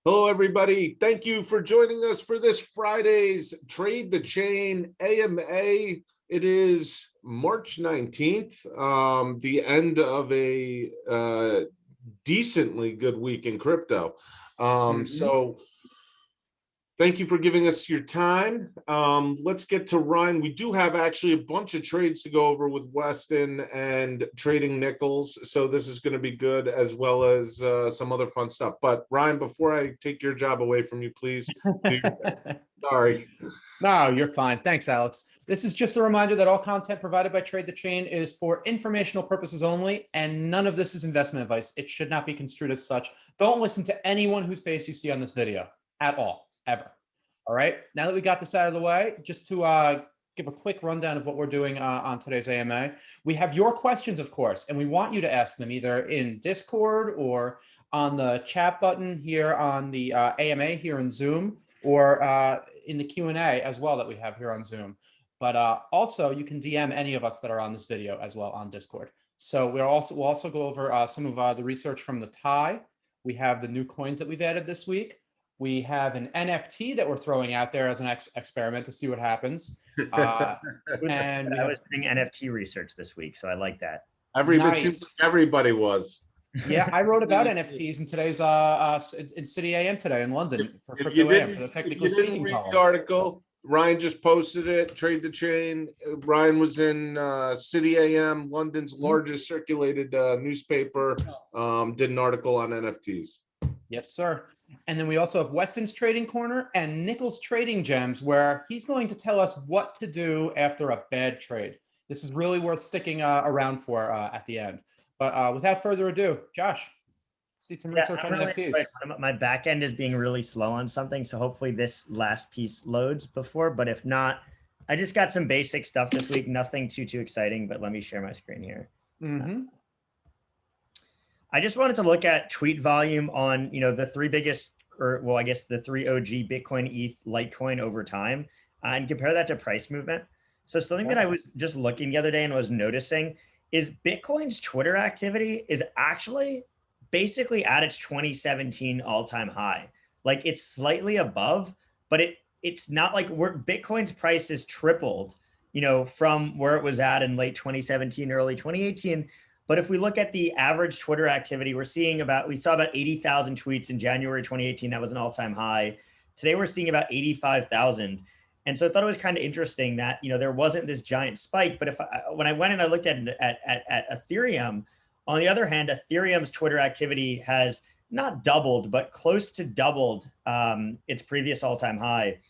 Hello, everybody. Thank you for joining us for this Friday's Trade the Chain AMA. It is March 19th, the end of a decently good week in crypto. So thank you for giving us your time. Let's get to Ryan. We do have actually a bunch of trades to go over with Weston and trading Nichols. So this is going to be good, as well as some other fun stuff. But Ryan, before I take your job away from you, please. Sorry. No, you're fine. Thanks, Alex. This is just a reminder that all content provided by Trade the Chain is for informational purposes only, and none of this is investment advice. It should not be construed as such. Don't listen to anyone whose face you see on this video at all, ever. All right. Now that we got this out of the way, just to give a quick rundown of what we're doing on today's AMA. We have your questions, of course, and we want you to ask them either in Discord or on the chat button here on the AMA here in Zoom, or in the Q&A as well that we have here on Zoom. But also you can DM any of us that are on this video as well on Discord. So we'll also go over some of the research from the TieTie. We have the new coins that we've added this week. We have an NFT that we're throwing out there as an experiment to see what happens. And I was doing NFT research this week, so I like that. Everybody was. Yeah, I wrote about NFTs in today's in City AM today in London for Crypto AM for the technical speaking column. The article, Ryan just posted it. Trade the Chain. Ryan was in City AM, London's largest circulated newspaper. Did an article on NFTs. Yes, sir. And then we also have Weston's Trading Corner and Nichols Trading Gems, where he's going to tell us what to do after a bad trade. This is really worth sticking around for at the end. But without further ado, Josh, see some research on NFTs. My back end is being really slow on something, so hopefully this last piece loads before. But if not, I just got some basic stuff this week. Nothing too exciting, but let me share my screen here. I just wanted to look at tweet volume on the three biggest, or well, I guess the three OG Bitcoin, ETH, Litecoin over time, and compare that to price movement. So something that I was just looking the other day and was noticing is Bitcoin's Twitter activity is actually basically at its 2017 all-time high. Like it's slightly above, but it's not like Bitcoin's price is tripled, from where it was at in late 2017, early 2018. But if we look at the average Twitter activity, we saw about 80,000 tweets in January 2018. That was an all-time high. Today, we're seeing about 85,000. And so I thought it was kind of interesting that, there wasn't this giant spike. But when I went and I looked at Ethereum, on the other hand, Ethereum's Twitter activity has not doubled, but close to doubled its previous all-time high.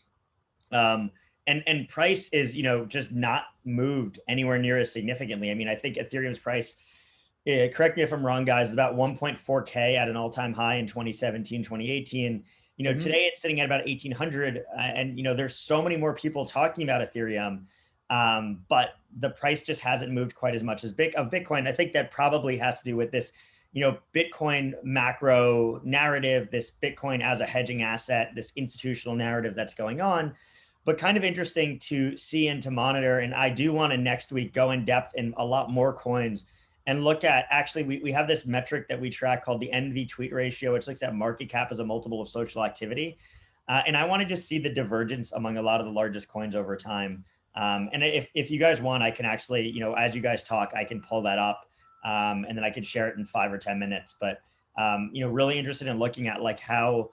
And price is, just not moved anywhere near as significantly. I mean, I think Ethereum's price, correct me if I'm wrong, guys, is about 1.4K at an all-time high in 2017, 2018. Today it's sitting at about 1,800, and there's so many more people talking about Ethereum, but the price just hasn't moved quite as much as Bitcoin. I think that probably has to do with this, Bitcoin macro narrative, this Bitcoin as a hedging asset, this institutional narrative that's going on. But kind of interesting to see and to monitor. And I do want to next week go in depth in a lot more coins and look at, actually, we have this metric that we track called the NVT Ratio, which looks at market cap as a multiple of social activity. And I want to just see the divergence among a lot of the largest coins over time. And if you guys want, I can actually, as you guys talk, I can pull that up and then I can share it in 5 or 10 minutes. But, really interested in looking at like how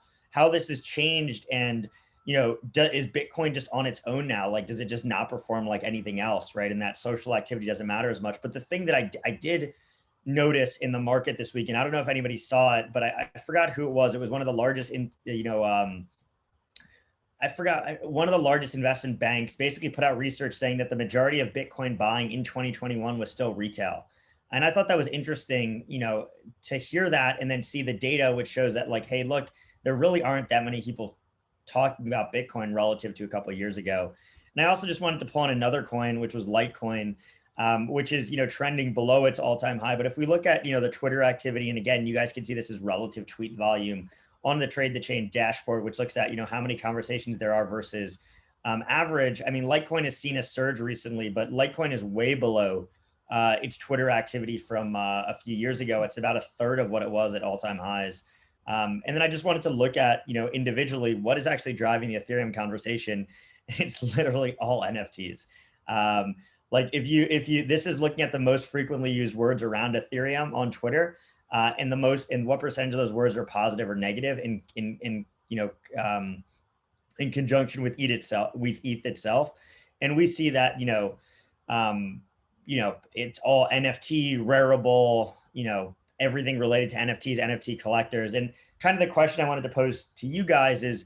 this has changed, and is Bitcoin just on its own now? Like, does it just not perform like anything else, right? And that social activity doesn't matter as much. But the thing that I did notice in the market this week, and I don't know if anybody saw it, but I forgot who it was. It was one of the largest, one of the largest investment banks basically put out research saying that the majority of Bitcoin buying in 2021 was still retail. And I thought that was interesting, to hear that and then see the data, which shows that like, hey, look, there really aren't that many people talking about Bitcoin relative to a couple of years ago. And I also just wanted to pull on another coin, which was Litecoin, which is, trending below its all-time high. But if we look at, the Twitter activity, and again, you guys can see this is relative tweet volume on the Trade the Chain dashboard, which looks at, how many conversations there are versus average. I mean, Litecoin has seen a surge recently, but Litecoin is way below its Twitter activity from a few years ago. It's about a third of what it was at all-time highs. And then I just wanted to look at, individually, what is actually driving the Ethereum conversation. It's literally all NFTs. Like if you, this is looking at the most frequently used words around Ethereum on Twitter, and what percentage of those words are positive or negative in conjunction with ETH itself. And we see that, it's all NFT, rareable, everything related to NFTs, NFT collectors. And kind of the question I wanted to pose to you guys is,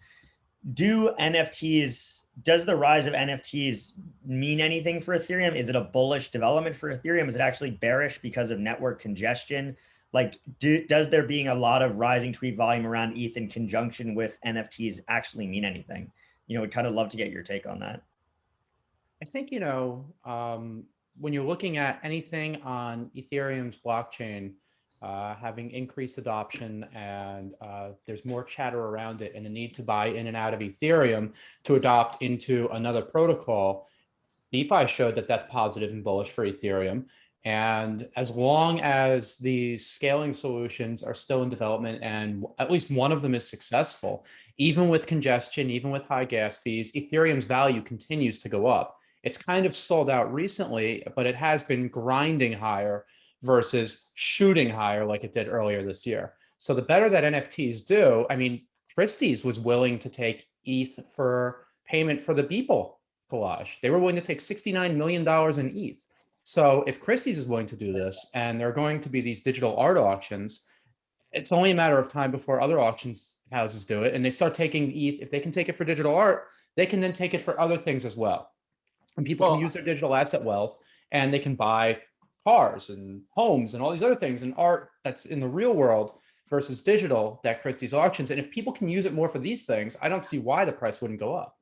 does the rise of NFTs mean anything for Ethereum? Is it a bullish development for Ethereum? Is it actually bearish because of network congestion? Like, does there being a lot of rising tweet volume around ETH in conjunction with NFTs actually mean anything? We'd kind of love to get your take on that. I think, when you're looking at anything on Ethereum's blockchain, having increased adoption and there's more chatter around it and the need to buy in and out of Ethereum to adopt into another protocol, DeFi showed that that's positive and bullish for Ethereum. And as long as the scaling solutions are still in development and at least one of them is successful, even with congestion, even with high gas fees, Ethereum's value continues to go up. It's kind of stalled out recently, but it has been grinding higher versus shooting higher like it did earlier this year. So the better that NFTs do, I mean, Christie's was willing to take ETH for payment for the Beeple collage. They were willing to take $69 million in ETH. So if Christie's is willing to do this and there are going to be these digital art auctions, it's only a matter of time before other auctions houses do it. And they start taking ETH. If they can take it for digital art, they can then take it for other things as well. And people can use their digital asset wealth and they can buy cars and homes and all these other things and art that's in the real world versus digital that Christie's auctions. And if people can use it more for these things, I don't see why the price wouldn't go up.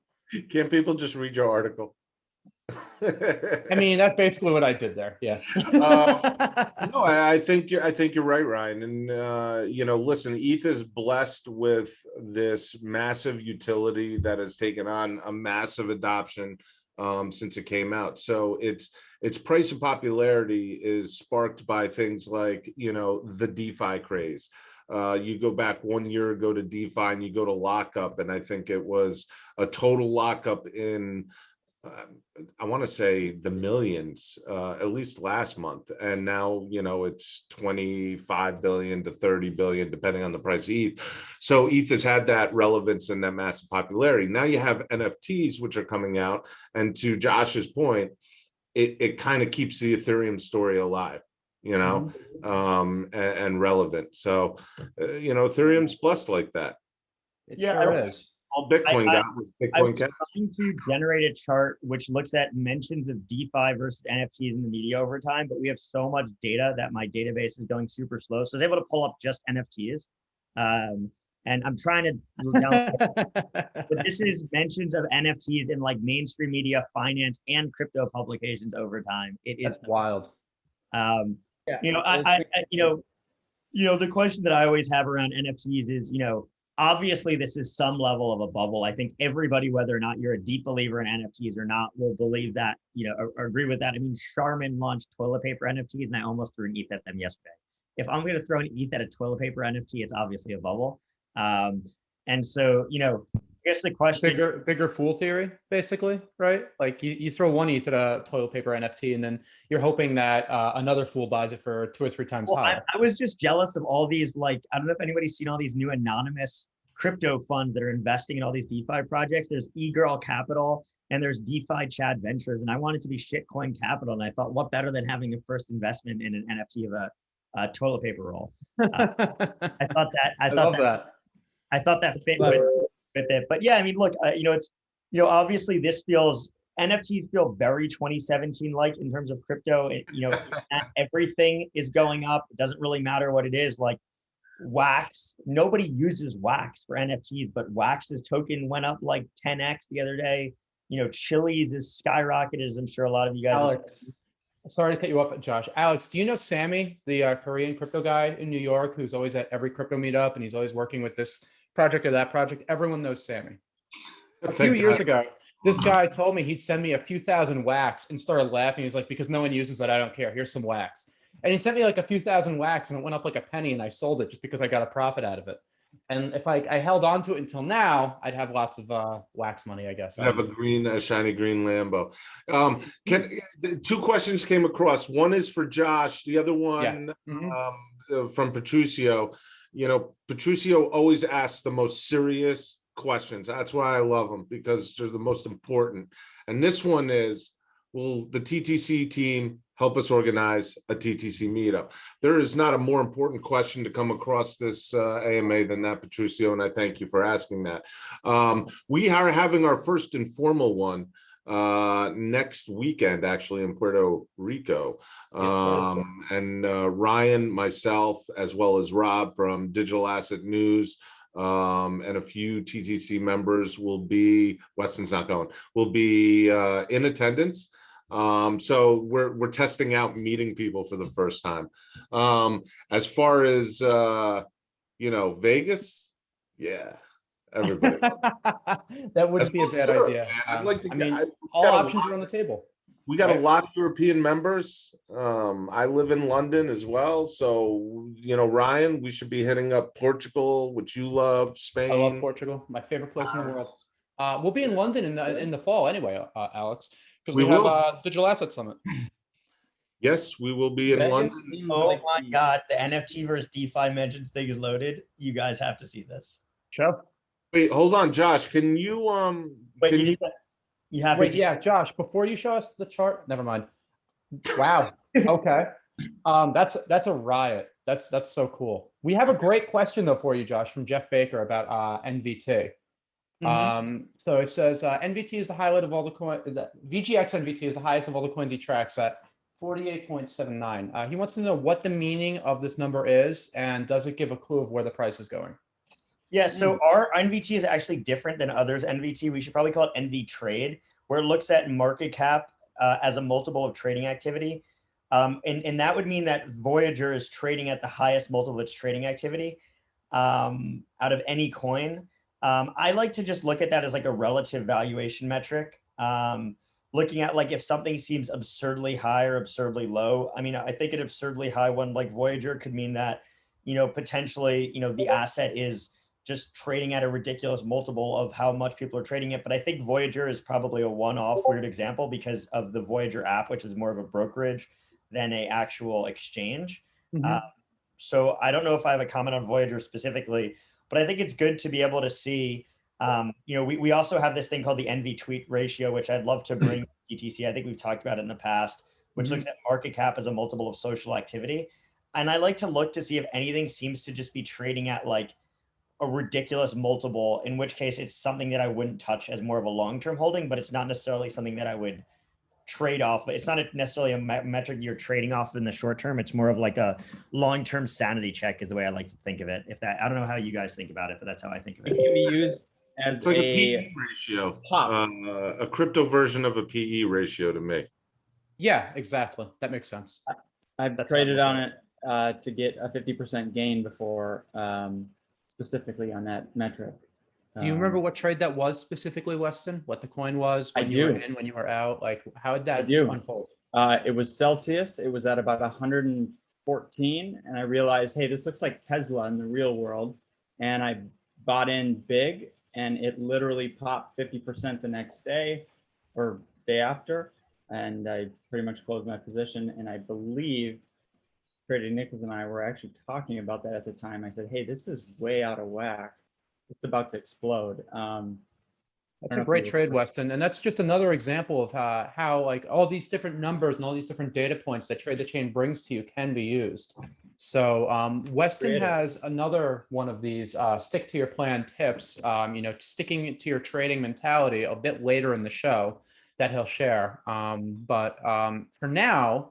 Can't people just read your article? I mean, that's basically what I did there. Yeah. No, I think you're right, Ryan. And listen, ETH is blessed with this massive utility that has taken on a massive adoption since it came out. So its price and popularity is sparked by things like, the DeFi craze. You go back 1 year ago to DeFi and you go to lockup, and I think it was a total lockup in, I want to say the millions, at least last month. And now, it's 25 billion to 30 billion, depending on the price of ETH. So ETH has had that relevance and that massive popularity. Now you have NFTs, which are coming out. And to Josh's point, it kind of keeps the Ethereum story alive, and relevant. So, Ethereum's blessed like that. It sure is. All Bitcoin got was Bitcoin Cash. I'm trying to generate a chart which looks at mentions of DeFi versus NFTs in the media over time, but we have so much data that my database is going super slow. So I was able to pull up just NFTs. And I'm trying to down, but this is mentions of NFTs in like mainstream media, finance, and crypto publications over time. That's wild. The question that I always have around NFTs is, obviously this is some level of a bubble. I think everybody, whether or not you're a deep believer in NFTs or not, will believe that, or agree with that. I mean, Charmin launched toilet paper NFTs and I almost threw an ETH at them yesterday. If I'm going to throw an ETH at a toilet paper NFT, it's obviously a bubble. And so, I guess the question— bigger fool theory, basically, right? Like you throw one ETH at a toilet paper NFT and then you're hoping that another fool buys it for 2 or 3 times higher. I was just jealous of all these, like, I don't know if anybody's seen all these new anonymous crypto funds that are investing in all these DeFi projects. There's eGirl Capital and there's DeFi Chad Ventures. And I wanted to be shitcoin capital. And I thought, what better than having a first investment in an NFT of a toilet paper roll? I thought that fit with it. But yeah, I mean, look, obviously this NFTs feel very 2017 like in terms of crypto. Everything is going up. It doesn't really matter what it is. Like Wax, nobody uses Wax for NFTs, but Wax's token went up like 10x the other day. Chili's is skyrocketed, as I'm sure a lot of you guys. Alex, sorry to cut you off, Josh. Alex, do you know Sammy, the Korean crypto guy in New York, who's always at every crypto meetup and he's always working with this project or that project? Everyone knows Sammy. A few years ago, this guy told me he'd send me a few thousand Wax and started laughing. He's like, because no one uses it, I don't care. Here's some Wax. And he sent me like a few thousand Wax and it went up like a penny and I sold it just because I got a profit out of it. And if I held on to it until now, I'd have lots of wax money, I guess. I have a shiny green Lambo. Two questions came across. One is for Josh. The other one from Patricio. You know, Patricio always asks the most serious questions. That's why I love them, because they're the most important. And this one is, will the TTC team help us organize a TTC meetup? There is not a more important question to come across this AMA than that, Patricio, and I thank you for asking that. We are having our first informal one next weekend, actually, in Puerto Rico. And Ryan, myself, as well as Rob from Digital Asset News, and a few TTC members will be, Weston's not going, will be in attendance. So we're testing out meeting people for the first time. As far as Vegas, yeah, everybody. That wouldn't be a bad idea. I'd like to. I mean, all options are on the table. We got a lot of European members. I live in London as well, so Ryan, we should be hitting up Portugal, which you love. Spain. I love Portugal, my favorite place in the world. We'll be in London in the fall anyway, Alex. Because we have a Digital Asset Summit. Yes, we will be in London. Oh my God, the NFT versus DeFi mentions thing is loaded. You guys have to see this. Sure. Wait, hold on, Josh. Can you Wait, you have to see. Yeah, Josh. Before you show us the chart, never mind. Wow. Okay. That's a riot. That's so cool. We have a great question though for you, Josh, from Jeff Baker about NVT. So it says NVT is the highlight of all the coins. VGX NVT is the highest of all the coins he tracks at 48.79. He wants to know what the meaning of this number is, and does it give a clue of where the price is going? Yeah, so our NVT is actually different than others' NVT. We should probably call it NV Trade, where it looks at market cap as a multiple of trading activity. And that would mean that Voyager is trading at the highest multiple of its trading activity out of any coin. I like to just look at that as like a relative valuation metric. Looking at like if something seems absurdly high or absurdly low. I mean, I think an absurdly high one like Voyager could mean that, potentially, the asset is just trading at a ridiculous multiple of how much people are trading it. But I think Voyager is probably a one-off weird example because of the Voyager app, which is more of a brokerage than a actual exchange. So I don't know if I have a comment on Voyager specifically, but I think it's good to be able to see, we also have this thing called the NV ratio, which I'd love to bring to TTC. I think we've talked about it in the past, which looks at market cap as a multiple of social activity. And I like to look to see if anything seems to just be trading at like a ridiculous multiple, in which case it's something that I wouldn't touch as more of a long-term holding, but it's not necessarily something that I would trade off. It's not necessarily a metric you're trading off in the short term. It's more of like a long-term sanity check is the way I like to think of it. I don't know how you guys think about it, but that's how I think of it. It can be used as it's like a PE ratio, a crypto version of a PE ratio to me. Yeah, exactly. That makes sense. I've traded on it to get a 50% gain before, specifically on that metric. Do you remember what trade that was specifically, Weston? What the coin was when you were in, when you were out? Like, how did that unfold? It was Celsius. It was at about 114, and I realized, hey, this looks like Tesla in the real world. And I bought in big, and it literally popped 50% the next day or day after, and I pretty much closed my position. And I believe Trader Nichols and I were actually talking about that at the time. I said, hey, this is way out of whack. It's about to explode. That's a great trade, Weston. And that's just another example of how like all these different numbers and all these different data points that Trade the Chain brings to you can be used. So Weston has another one of these stick to your plan tips, sticking to your trading mentality a bit later in the show that he'll share. But for now,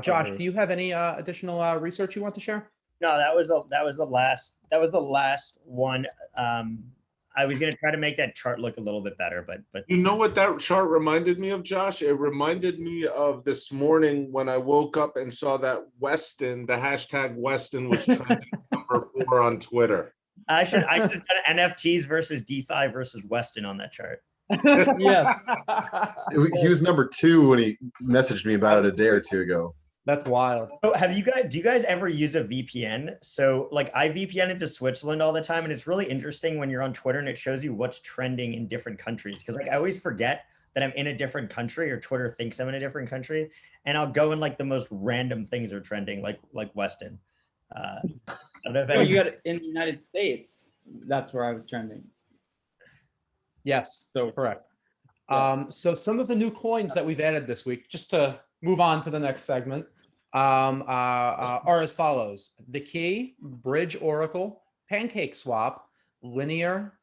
Josh, do you have any additional research you want to share? No, that was the last one. I was gonna try to make that chart look a little bit better, but you know what that chart reminded me of, Josh? It reminded me of this morning when I woke up and saw that Weston, the hashtag Weston, was trending number 4 on Twitter. I should have done NFTs versus DeFi versus Weston on that chart. Yes. He was number 2 when he messaged me about it a day or two ago. That's wild. So do you guys ever use a VPN? So like I VPN into Switzerland all the time, and it's really interesting when you're on Twitter and it shows you what's trending in different countries. Because like I always forget that I'm in a different country, or Twitter thinks I'm in a different country, and I'll go and like the most random things are trending, like Weston. I don't know if Oh, you any- got it in the United States. That's where I was trending. Yes, So correct. yes. So some of the new coins that we've added this week, just to move on to the next segment, are as follows: the Key, Bridge Oracle, Pancake Swap, Linear,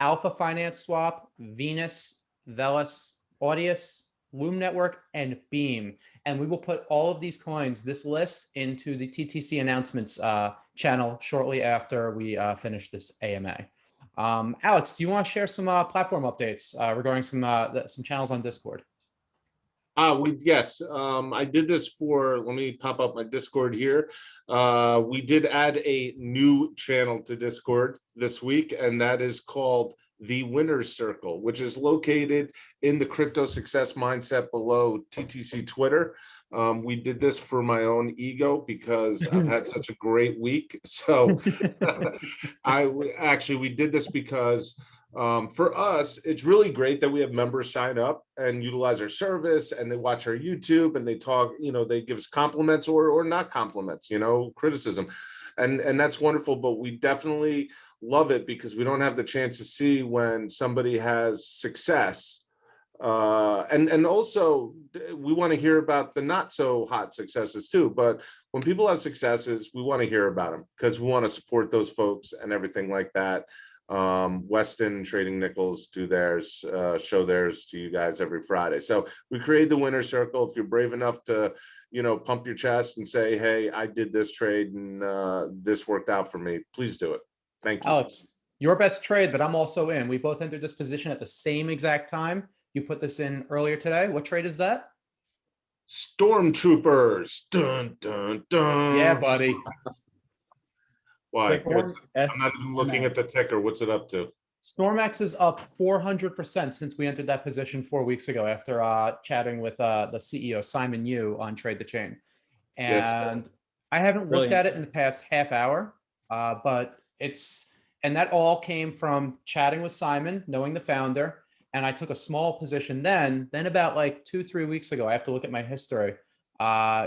Alpha Finance Swap, Venus, Velis, Audius, Loom Network, and Beam. And we will put all of these coins, this list, into the TTC announcements channel shortly after we finish this AMA. Alex, do you want to share some platform updates regarding some channels on Discord? Yes, I did this for, let me pop up my Discord here. We did add a new channel to Discord this week, and that is called the Winner's Circle, which is located in the Crypto Success Mindset below TTC Twitter. We did this for my own ego because I've had such a great week. So we did this because for us, it's really great that we have members sign up and utilize our service, and they watch our YouTube and they talk, they give us compliments or not compliments, criticism. And that's wonderful, but we definitely love it because we don't have the chance to see when somebody has success. And also we want to hear about the not so hot successes too, but when people have successes, we want to hear about them because we want to support those folks and everything like that. Weston and Trading Nichols do theirs, show theirs to you guys every Friday. So we created the Winner Circle. If you're brave enough to, pump your chest and say, hey, I did this trade and this worked out for me, please do it. Thank you. Alex, your best trade, but I'm also in. We both entered this position at the same exact time. You put this in earlier today. What trade is that? Stormtroopers. Dun, dun, dun. Yeah, buddy. Why? Storm I'm not even looking at the ticker. What's it up to? StormX is up 400% since we entered that position 4 weeks ago after chatting with the CEO, Simon Yu, on Trade the Chain. And Yes. I haven't looked Brilliant. at it in the past half hour, but and that all came from chatting with Simon, knowing the founder. And I took a small position then about like 2-3 weeks ago, I have to look at my history,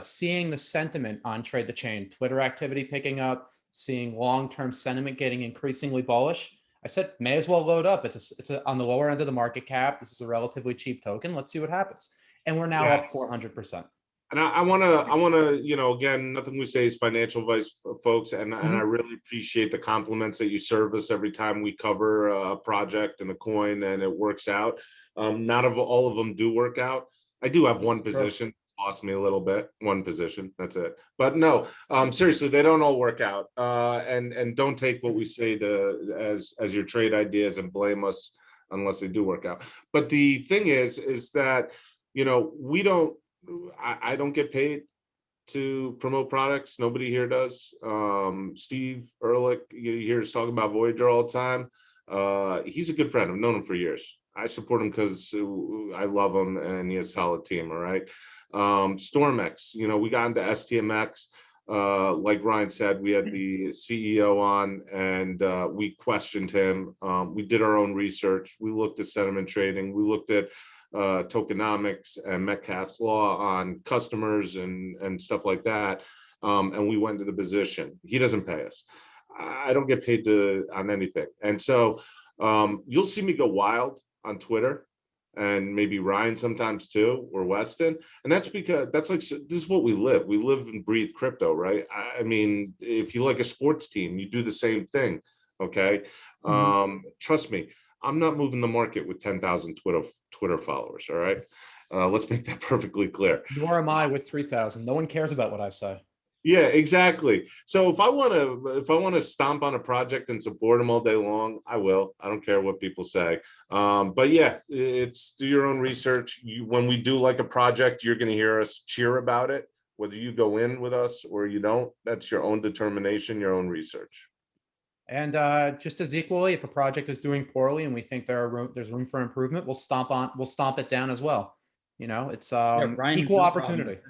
seeing the sentiment on Trade the Chain, Twitter activity picking up, seeing long-term sentiment getting increasingly bullish. I said, may as well load up. It's on the lower end of the market cap. This is a relatively cheap token. Let's see what happens. And we're now up 400%. And I want to, again, nothing we say is financial advice, folks. And I really appreciate the compliments that you serve us every time we cover a project and a coin and it works out. Not all of them do work out. I do have one position. Lost me a little bit, one position, that's it. But no, seriously, they don't all work out. And don't take what we say as your trade ideas and blame us unless they do work out. But the thing is that, I don't get paid to promote products. Nobody here does. Steve Ehrlich, you hear us talk about Voyager all the time. He's a good friend. I've known him for years. I support him because I love him and he has a solid team. All right. StormX, we got into STMX. Like Ryan said, we had the CEO on and we questioned him. We did our own research. We looked at sentiment trading. We looked at tokenomics and Metcalfe's law on customers and stuff like that. And we went into the position. He doesn't pay us. I don't get paid on anything. And so you'll see me go wild on Twitter and maybe Ryan sometimes too, or Weston. And that's because this is what we live. We live and breathe crypto, right? I mean, if you like a sports team, you do the same thing. Okay. Trust me, I'm not moving the market with 10,000 Twitter followers. All right. Let's make that perfectly clear. Nor am I with 3,000. No one cares about what I say. Yeah, exactly. So if I want to stomp on a project and support them all day long, I will. I don't care what people say. But yeah, it's do your own research. When we do like a project, you're going to hear us cheer about it. Whether you go in with us or you don't, that's your own determination, your own research. And just as equally, if a project is doing poorly and we think there's room for improvement, we'll stomp it down as well. It's Ryan, equal no opportunity. problem.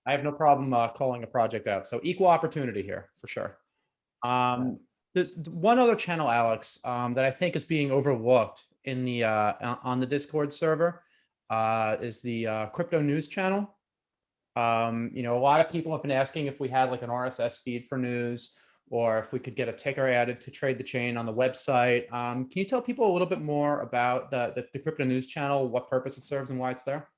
I have no problem calling a project out. So equal opportunity here for sure. There's one other channel, Alex, that I think is being overlooked in the on the Discord server, is the crypto news channel. You know, a lot of people have been asking if we had like an RSS feed for news, or if we could get a ticker added to Trade the Chain on the website. Can you tell people a little bit more about the crypto news channel, what purpose it serves and why it's there?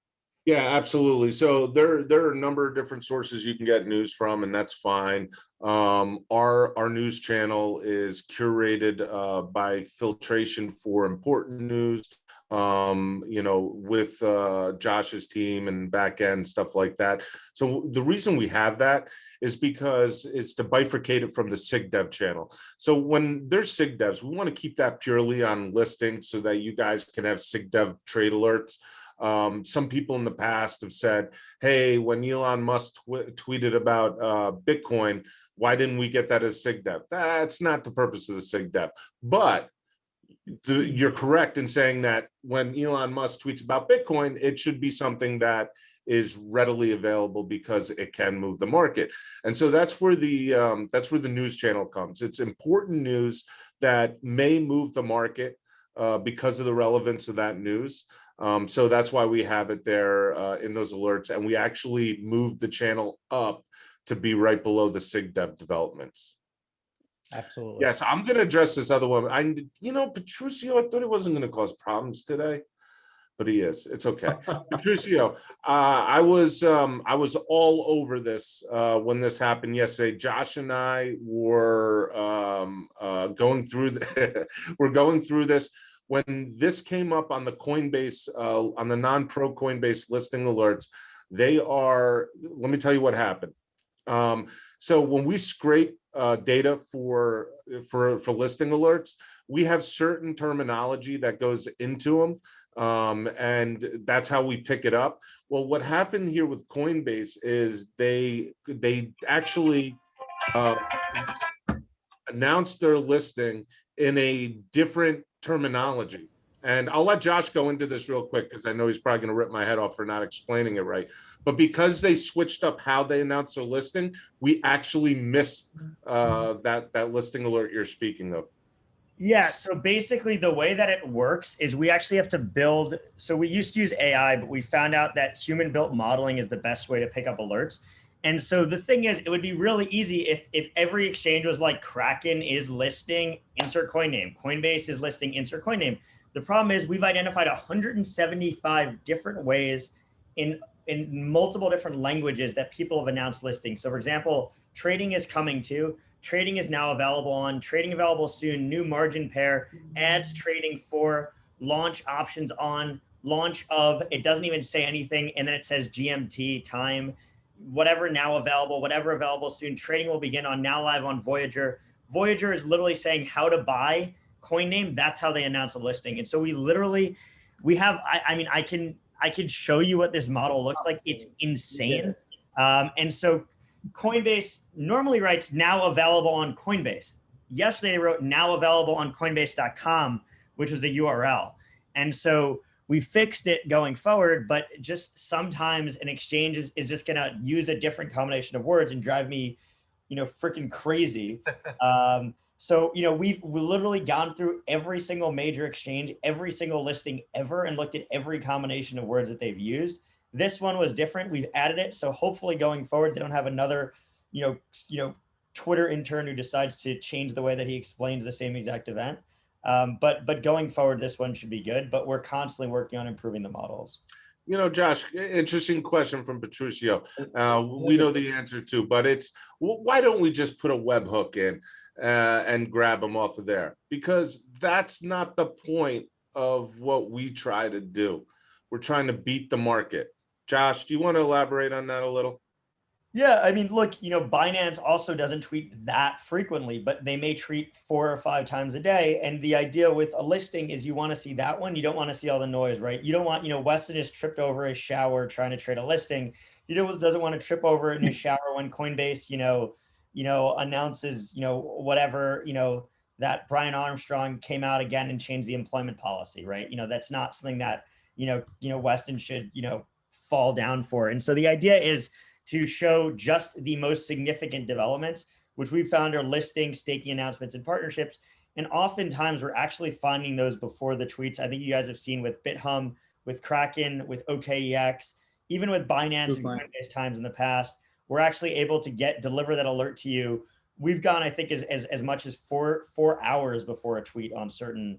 Yeah, absolutely. So there are a number of different sources you can get news from, and that's fine. Our news channel is curated by filtration for important news. You know, with Josh's team and back end stuff like that. So the reason we have that is because it's to bifurcate it from the SigDev channel. So when there's SigDevs, we want to keep that purely on listings so that you guys can have SigDev trade alerts. Some people in the past have said, hey, when Elon Musk tweeted about Bitcoin, why didn't we get that as SigDev? That's not the purpose of the SigDev. But you're correct in saying that when Elon Musk tweets about Bitcoin, it should be something that is readily available because it can move the market. And so that's where the news channel comes. It's important news that may move the market because of the relevance of that news. So that's why we have it there in those alerts, and we actually moved the channel up to be right below the SigDev developments. Absolutely. Yes, I'm going to address this other one. Petruccio, I thought he wasn't going to cause problems today, but he is. It's okay. Petruccio, I was all over this when this happened yesterday. Josh and I were going through we're going through this. When this came up on the Coinbase, on the non-pro Coinbase listing alerts, let me tell you what happened. So when we scrape data for listing alerts, we have certain terminology that goes into them, and that's how we pick it up. Well, what happened here with Coinbase is they actually announced their listing in a different terminology. And I'll let Josh go into this real quick because I know he's probably going to rip my head off for not explaining it right. But because they switched up how they announced their listing, we actually missed that listing alert you're speaking of. Yeah, so basically the way that it works is we actually have to build. So we used to use AI, but we found out that human built modeling is the best way to pick up alerts. And so the thing is, it would be really easy if every exchange was like Kraken is listing insert coin name, Coinbase is listing insert coin name. The problem is we've identified 175 different ways in multiple different languages that people have announced listings. So for example, trading is coming to, trading is now available on, trading available soon, new margin pair, ads trading for, launch options on, launch of, it doesn't even say anything. And then it says GMT time, whatever now available, whatever available soon, trading will begin on, now live on Voyager. Voyager is literally saying how to buy coin name. That's how they announce a listing. And so we have, I can show you what this model looks like. It's insane. And so Coinbase normally writes now available on Coinbase. Yesterday they wrote now available on Coinbase.com, which was a URL. And so we fixed it going forward, but just sometimes an exchange is just going to use a different combination of words and drive me, freaking crazy. So, we've literally gone through every single major exchange, every single listing ever, and looked at every combination of words that they've used. This one was different. We've added it. So hopefully going forward, they don't have another, Twitter intern who decides to change the way that he explains the same exact event. But going forward, this one should be good, but we're constantly working on improving the models. Josh, interesting question from Petruccio. We know the answer to, but it's why don't we just put a webhook in and grab them off of there? Because that's not the point of what we try to do. We're trying to beat the market. Josh, do you want to elaborate on that a little? Yeah, I mean, look, Binance also doesn't tweet that frequently, but they may tweet 4 or 5 times a day. And the idea with a listing is you want to see that one. You don't want to see all the noise, right? You don't want, Weston is tripped over his shower trying to trade a listing. He doesn't want to trip over in his shower when Coinbase, announces, whatever, that Brian Armstrong came out again and changed the employment policy, right? That's not something that, Weston should, fall down for. And so the idea is, to show just the most significant developments, which we found are listings, staking announcements, and partnerships. And oftentimes we're actually finding those before the tweets. I think you guys have seen with BitHum, with Kraken, with OKEX, even with Binance and Coinbase times in the past, we're actually able to deliver that alert to you. We've gone, I think, as much as four hours before a tweet on certain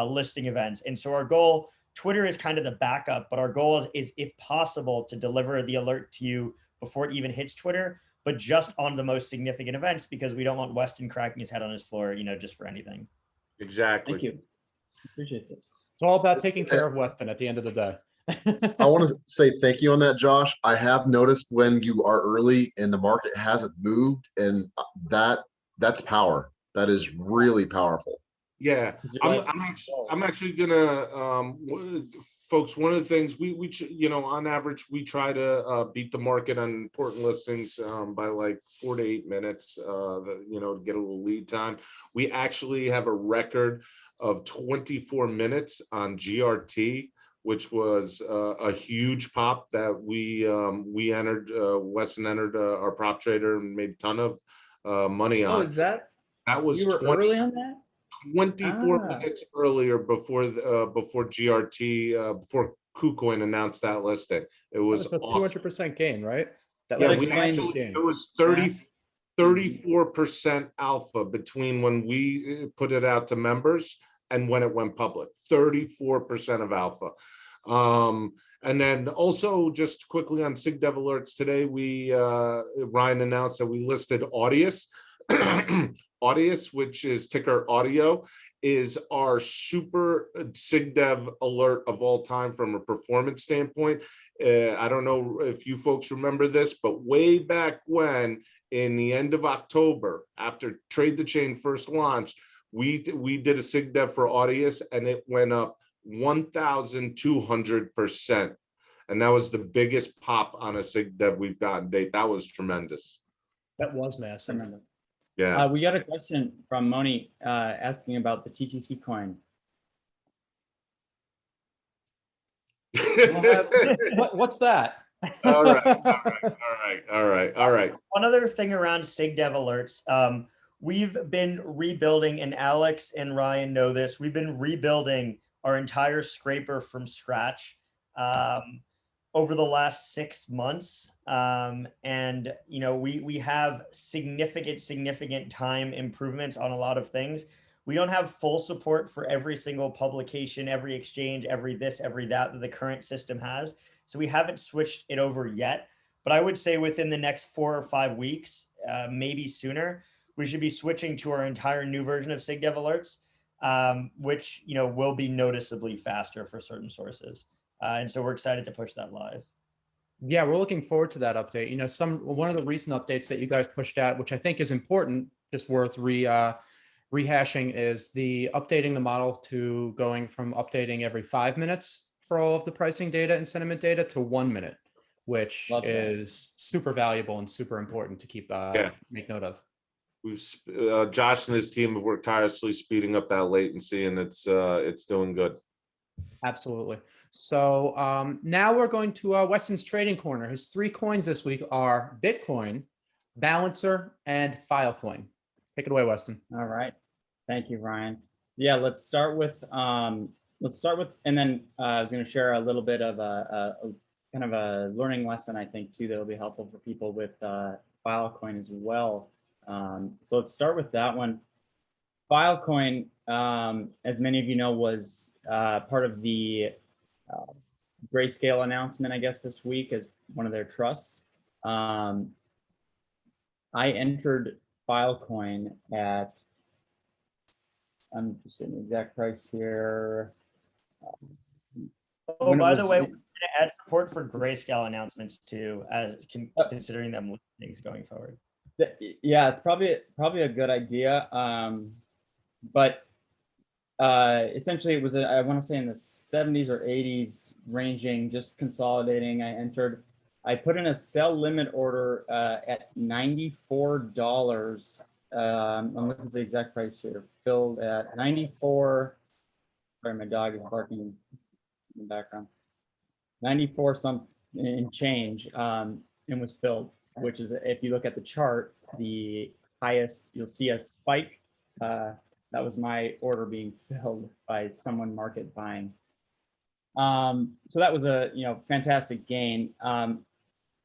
listing events. And so our goal, Twitter is kind of the backup, but our goal is if possible, to deliver the alert to you before it even hits Twitter, but just on the most significant events, because we don't want Weston cracking his head on his floor, just for anything. Exactly. Thank you. Appreciate this. It's all about taking care of Weston at the end of the day. I want to say thank you on that, Josh. I have noticed when you are early and the market hasn't moved, and that's power. That is really powerful. Yeah, I'm actually gonna, folks. One of the things we on average we try to beat the market on important listings by like 4 to 8 minutes. To get a little lead time. We actually have a record of 24 minutes on GRT, which was a huge pop that we entered. Weston entered our prop trader and made a ton of money on. Oh, is that? That was You were early on that? 24 minutes earlier before GRT, before KuCoin announced that listing. It was a awesome. 200% gain, right? That Yeah, was we actually, it was 34% alpha between when we put it out to members and when it went public. 34% of alpha. And then also just quickly on SigDev alerts today, Ryan announced that we listed Audius. Audius, which is ticker audio, is our super SigDev alert of all time from a performance standpoint. I don't know if you folks remember this, but way back when, in the end of October, after Trade the Chain first launched, we did a SigDev for Audius, and it went up 1,200%. And that was the biggest pop on a SigDev we've gotten date. That was tremendous. That was massive. Yeah. We got a question from Moni asking about the TTC coin. What's that? All right. One other thing around SigDev alerts, we've been rebuilding, and Alex and Ryan know this, we've been rebuilding our entire scraper from scratch over the last 6 months. And we have significant time improvements on a lot of things. We don't have full support for every single publication, every exchange, every this, every that the current system has. So we haven't switched it over yet. But I would say within the next 4 or 5 weeks, maybe sooner, we should be switching to our entire new version of SigDev alerts, which will be noticeably faster for certain sources. And so we're excited to push that live. Yeah, we're looking forward to that update. One of the recent updates that you guys pushed out, which I think is important, just worth rehashing, is the updating the model to going from updating every 5 minutes for all of the pricing data and sentiment data to 1 minute, which is super valuable and super important to keep make note of. Josh and his team have worked tirelessly speeding up that latency, and it's doing good. Absolutely. So now we're going to Weston's trading corner. His 3 coins this week are Bitcoin, Balancer, and Filecoin. Take it away, Weston. All right. Thank you, Ryan. Yeah, let's start with, and then I was going to share a little bit of a kind of a learning lesson, I think, too, that will be helpful for people with Filecoin as well. So let's start with that one. Filecoin, as many of you know, was part of the Grayscale announcement, I guess, this week as one of their trusts. I entered Filecoin at, I'm just getting the exact price here. Oh, by the way, we're going to add support for Grayscale announcements too, as considering them things going forward. Yeah, it's probably a good idea. But essentially it was, I want to say in the 70s or 80s ranging, just consolidating. I put in a sell limit order at $94. I'm looking for the exact price here. Filled at 94. Sorry, my dog is barking in the background. 94 something and change. and was filled, which is, if you look at the chart, the highest, you'll see a spike. That was my order being filled by someone market buying. So that was a fantastic gain.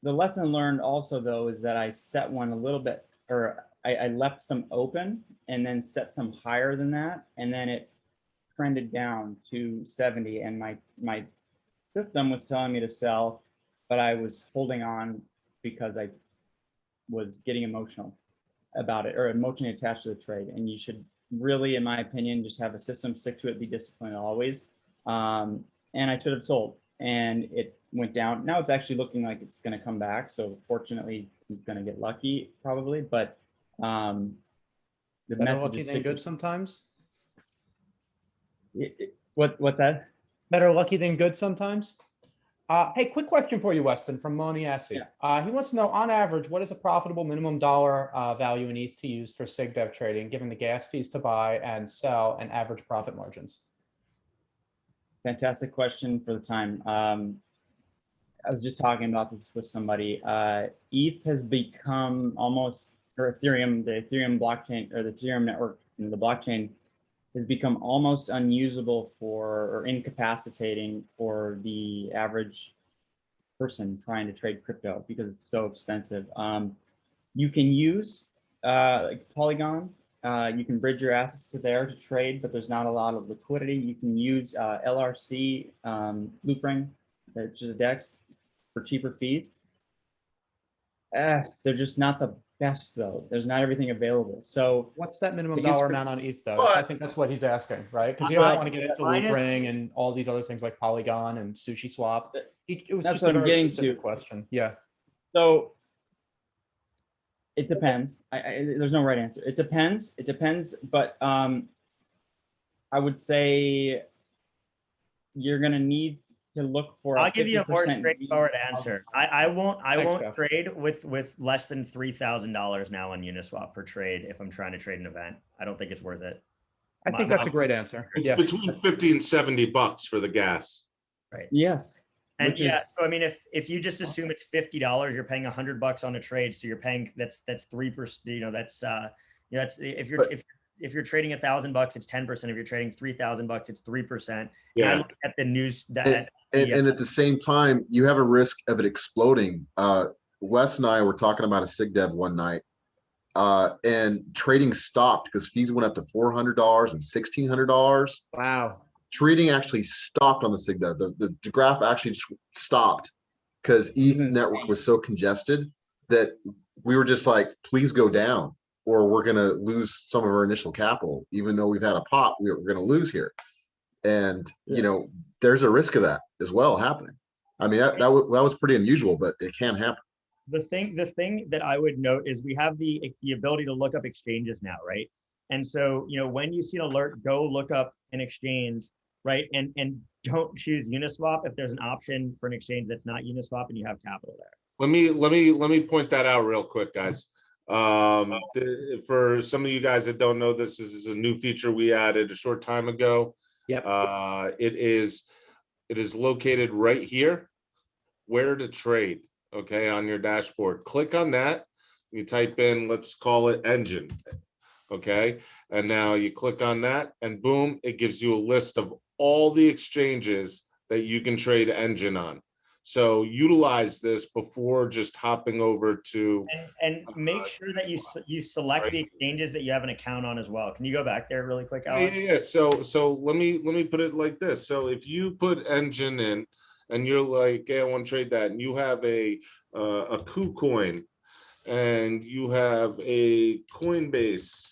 The lesson learned also though is that I set one a little bit, or I left some open and then set some higher than that, and then it trended down to 70, and my system was telling me to sell, but I was holding on because I was getting emotional about it, or emotionally attached to the trade. And you should really, in my opinion, just have a system, stick to it, be disciplined always. And I should have sold, and it went down. Now it's actually looking like it's going to come back. So fortunately, I'm going to get lucky probably, but the Better message lucky is than good sometimes. What's that? Better lucky than good sometimes. Hey, quick question for you, Weston, from Moniasi. Yeah. He wants to know, on average, what is a profitable minimum dollar value in ETH to use for SigDev trading, given the gas fees to buy and sell and average profit margins? Fantastic question for the time. I was just talking about this with somebody. ETH has become almost, or Ethereum, the Ethereum blockchain, or the Ethereum network, and the blockchain has become almost unusable for, or incapacitating for the average person trying to trade crypto because it's so expensive. You can use like Polygon. You can bridge your assets to there to trade, but there's not a lot of liquidity. You can use LRC, Loopring, which is a DEX, for cheaper fees. They're just not the best though. There's not everything available. So what's that minimum It gets dollar pretty- amount on ETH though? But- I think that's what he's asking, right? Because he doesn't But- want to get into Mine is- Loopring and all these other things like Polygon and Sushi Swap. It was That's just what a I'm very getting specific to. question. Yeah. So it depends. There's no right answer. It depends. It depends. But I would say you're gonna need to look for. I'll give you a more 50% straightforward answer. I won't Thanks, Jeff. trade with less than $3,000 now on Uniswap per trade if I'm trying to trade an event. I don't think it's worth it. I think that's a great answer. It's Yeah. between 50 and 70 bucks for the gas. Yes. And Which yeah, is- so I mean, if you just assume it's $50, you're paying $100 on a trade, so you're paying that's 3%. That's if you're trading $1,000, it's 10%. If you're trading $3,000, it's 3%. And I Yeah. look at the news that And at the same time, you have a risk of it exploding. Wes and I were talking about a SigDev one night, and trading stopped because fees went up to $400 and $1,600. Wow. Trading actually stopped on the SigDev. The graph actually stopped because ETH network was so congested that we were just like, please go down, or we're going to lose some of our initial capital. Even though we've had a pop, we're going to lose here. And, there's a risk of that as well happening. I mean, that was pretty unusual, but it can happen. the thing that I would note is we have the ability to look up exchanges now, right? And so, when you see an alert, go look up an exchange, right? And don't choose Uniswap if there's an option for an exchange that's not Uniswap and you have capital there. Let me point that out real quick, guys. For some of you guys that don't know, this is a new feature we added a short time ago. Yep. It is located right here, where to trade, okay, on your dashboard. Click on that. You type in, let's call it engine, okay? And now you click on that and boom, it gives you a list of all the exchanges that you can trade engine on. So utilize this before just hopping over to. And make sure that you select the exchanges that you have an account on as well. Can you go back there really quick, Alex? Yeah. So let me put it like this. So if you put engine in and you're like, hey, I want to trade that, and you have a KuCoin and you have a Coinbase,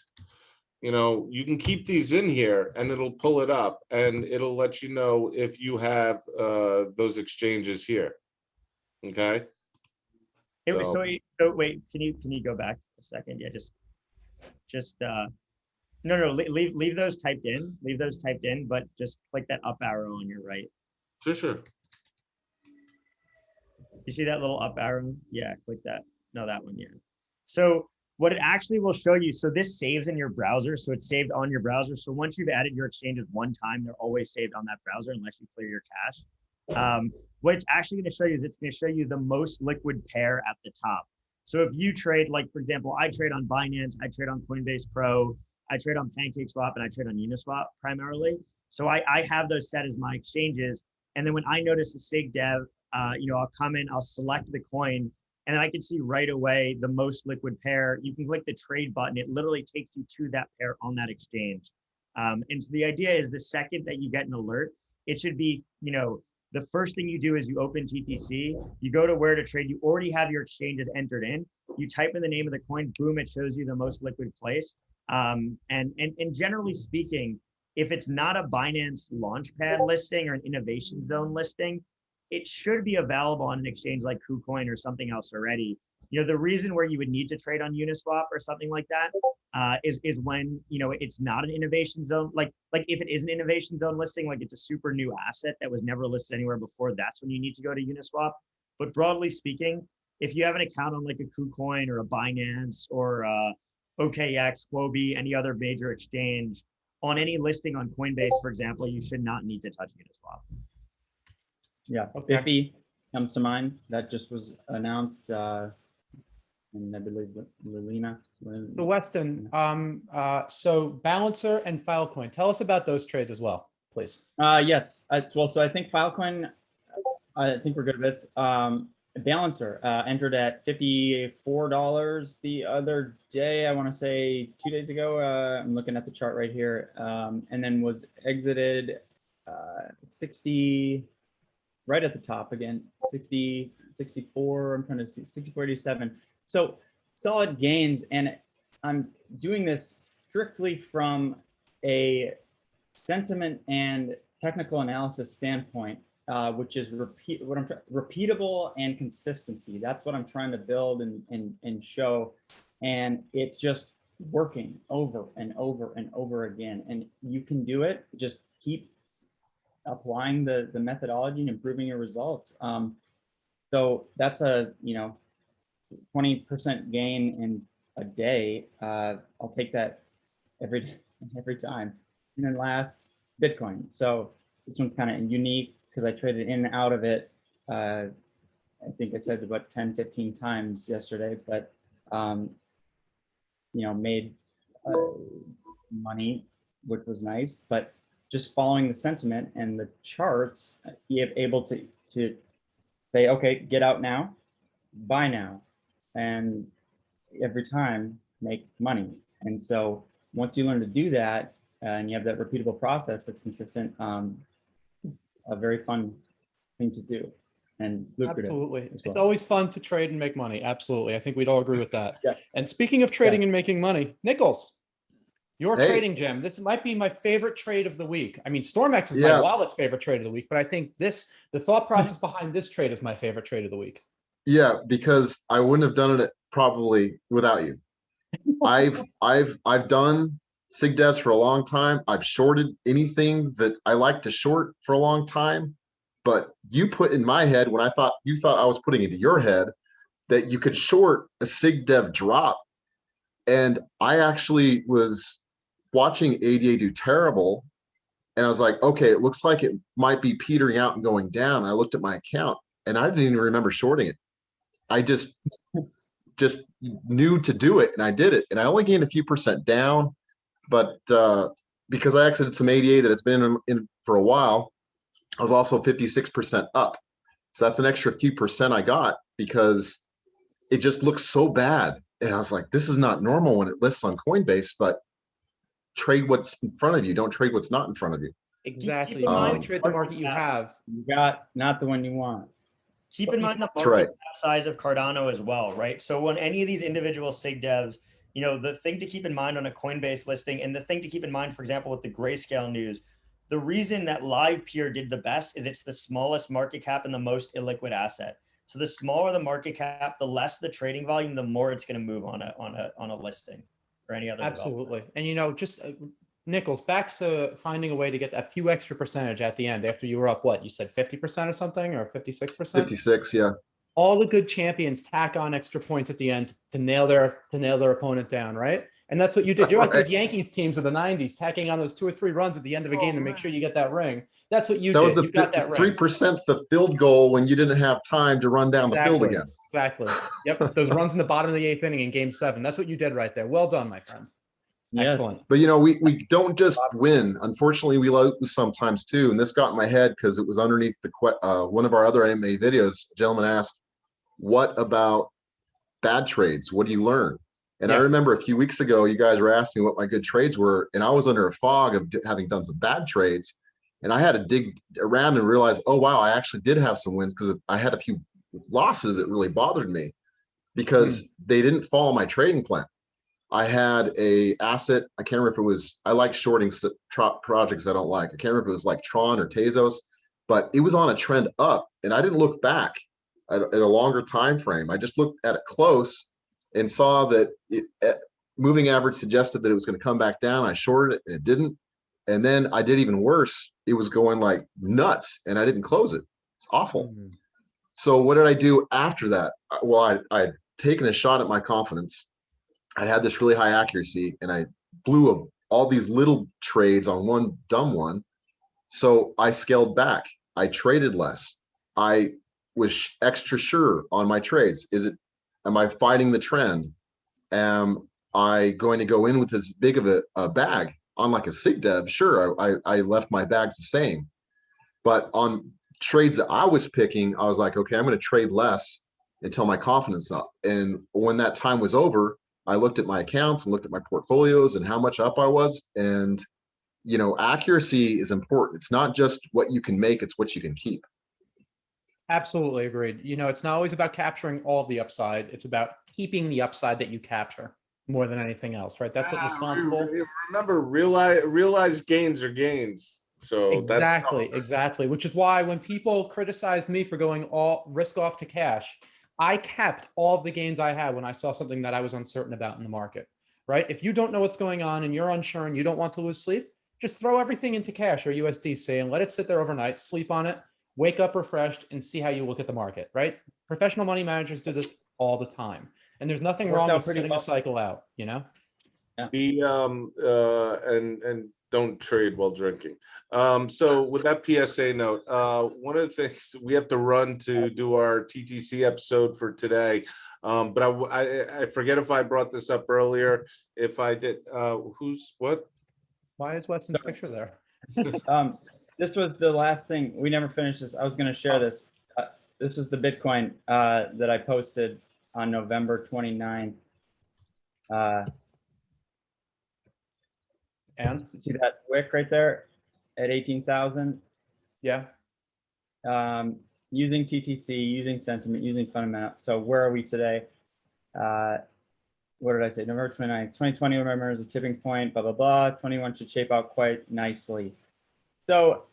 you can keep these in here and it'll pull it up and it'll let you know if you have those exchanges here. Okay. So wait, can you go back a second? Yeah, no, leave those typed in. Leave those typed in, but just click that up arrow on your right. Sure. You see that little up arrow? Yeah, click that. No, that one, yeah. So what it actually will show you, so this saves in your browser, so it's saved on your browser. So once you've added your exchanges one time, they're always saved on that browser unless you clear your cache. What it's actually going to show you is it's going to show you the most liquid pair at the top. So if you trade, like, for example, I trade on Binance, I trade on Coinbase Pro, I trade on PancakeSwap, and I trade on Uniswap primarily. So I have those set as my exchanges. And then when I notice a SIG dev, I'll come in, I'll select the coin, and then I can see right away the most liquid pair. You can click the trade button. It literally takes you to that pair on that exchange. And so the idea is the second that you get an alert, it should be, the first thing you do is you open TTC, you go to where to trade, you already have your exchanges entered in, you type in the name of the coin, boom, it shows you the most liquid place. And generally speaking, if it's not a Binance Launchpad listing or an Innovation Zone listing, it should be available on an exchange like KuCoin or something else already. The reason where you would need to trade on Uniswap or something like that is when it's not an innovation zone. Like if it is an innovation zone listing, like it's a super new asset that was never listed anywhere before, that's when you need to go to Uniswap. But broadly speaking, if you have an account on like a KuCoin or a Binance or OKX, Huobi, any other major exchange, on any listing on Coinbase, for example, you should not need to touch Uniswap. Yeah, Okay. Biffy comes to mind. That just was announced. And I believe Lilina. The Weston, so Balancer and Filecoin, tell us about those trades as well, please. Yes, well, so I think Filecoin, I think we're good with. Balancer entered at $54 the other day. I want to say 2 days ago. I'm looking at the chart right here, and then was exited 60, right at the top again, 60, 64. I'm trying to see 64.87. So solid gains, and I'm doing this strictly from a sentiment and technical analysis standpoint, which is repeatable and consistency. That's what I'm trying to build and show, and it's just working over and over and over again. And you can do it. Just keep applying the methodology and improving your results. So that's a 20% gain in a day. I'll take that every time. And then last, Bitcoin. So this one's kind of unique because I traded in and out of it. I think I said about 10, 15 times yesterday, but made money, which was nice. But just following the sentiment and the charts, you're able to say, okay, get out now, buy now, and every time make money. And so once you learn to do that and you have that repeatable process that's consistent, it's a very fun thing to do and lucrative. Absolutely. Well. It's always fun to trade and make money. Absolutely. I think we'd all agree with that. Yeah. And speaking of trading and making money, Nichols, your trading gem. This might be my favorite trade of the week. I mean, StormX is my wallet's favorite trade of the week, but I think the thought process behind this trade is my favorite trade of the week. Yeah, because I wouldn't have done it probably without you. I've done SIG devs for a long time. I've shorted anything that I like to short for a long time. But you put in my head when you thought I was putting into your head that you could short a SIG dev drop. And I actually was watching ADA do terrible. And I was like, okay, it looks like it might be petering out and going down. And I looked at my account and I didn't even remember shorting it. I just knew to do it and I did it. And I only gained a few percent down, but because I exited some ADA that it's been in for a while, I was also 56% up. So that's an extra few percent I got because it just looks so bad. And I was like, this is not normal when it lists on Coinbase, but trade what's in front of you. Don't trade what's not in front of you. Exactly. You only trade the market you have. You got not the one you want. Keep in mind the market cap size of Cardano as well, right? So when any of these individual SIG devs, the thing to keep in mind on a Coinbase listing and the thing to keep in mind, for example, with the Grayscale news, the reason that LivePeer did the best is it's the smallest market cap and the most illiquid asset. So the smaller the market cap, the less the trading volume, the more it's going to move on a listing or any other. Absolutely. And just Nichols, back to finding a way to get a few extra percentage at the end after you were up, what you said, 50% or something, or 56%? 56, yeah. All the good champions tack on extra points at the end to nail their opponent down, right? And that's what you did. You're like Right. those Yankees teams of the 90s, tacking on those 2 or 3 runs at the end of a game to make sure you get that ring. That's what you That was did. the You got that ring. 3%'s the field goal when you didn't have time to run down the field Exactly. again. Exactly. Yep. Those runs in the bottom of the 8th inning in game 7. That's what you did right there. Well done, my friend. Yes. Excellent. But, you know, we don't just win. Unfortunately, we lose sometimes too. And this got in my head because it was underneath the one of our other AMA videos. A gentleman asked, what about bad trades? What do you learn? And I Yeah. remember a few weeks ago, you guys were asking me what my good trades were. And I was under a fog of having done some bad trades. And I had to dig around and realize, oh, wow, I actually did have some wins because I had a few losses that really bothered me because they didn't follow my trading plan. I had a asset. I can't remember if it was, I like shorting projects I don't like. I can't remember if it was like Tron or Tezos, but it was on a trend up and I didn't look back at a longer time frame. I just looked at it close and saw that moving average suggested that it was going to come back down. I shorted it and it didn't. And then I did even worse. It was going like nuts and I didn't close it. It's awful. So what did I do after that? Well, I'd taken a shot at my confidence. I had this really high accuracy and I blew all these little trades on one dumb one. So I scaled back. I traded less. I was extra sure on my trades. Am I fighting the trend? Am I going to go in with as big of a bag on like a sig dev? Sure, I left my bags the same. But on trades that I was picking, I was like, okay, I'm going to trade less until my confidence up. And when that time was over, I looked at my accounts and looked at my portfolios and how much up I was. And, you know, accuracy is important. It's not just what you can make, it's what you can keep. Absolutely agreed. You know, it's not always about capturing all of the upside. It's about keeping the upside that you capture more than anything else, right? That's what responsible. Remember, realized gains are gains. So Exactly. Which is why when people criticized me for going all risk off to cash, I kept all of the gains I had when I saw something that I was uncertain about in the market, right? If you don't know what's going on and you're unsure and you don't want to lose sleep, just throw everything into cash or USDC and let it sit there overnight, sleep on it, wake up refreshed and see how you look at the market, right? Professional money managers do this all the time. And there's nothing wrong with sitting a cycle out, you know? The and don't trade while drinking. So with that PSA note, one of the things we have to run to do our TTC episode for today. But I forget if I brought this up earlier. If I did, who's what? Why is Weston's picture there? This was the last thing. We never finished this. I was going to share this. This was the Bitcoin that I posted on November 29th. And see that wick right there at 18,000? Yeah. Using TTC, using sentiment, using fundamental. So where are we today? What did I say? November 29th, 2020, remember, is a tipping point, blah, blah, blah. 21 should shape out quite nicely. So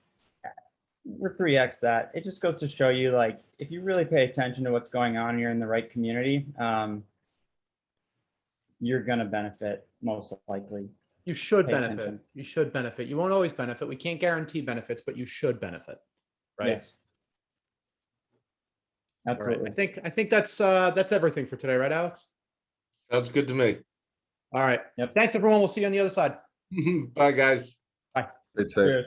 we're 3x that. It just goes to show you, like, if you really pay attention to what's going on, you're in the right community, you're going to benefit most likely. You should benefit. You should benefit. You won't always benefit. We can't guarantee benefits, but you should benefit, right? Yes. Absolutely. Right. I think that's everything for today, right, Alex? Sounds good to me. All right. Yep. Thanks, everyone. We'll see you on the other side. Bye, guys. Bye. It's safe. Cheers.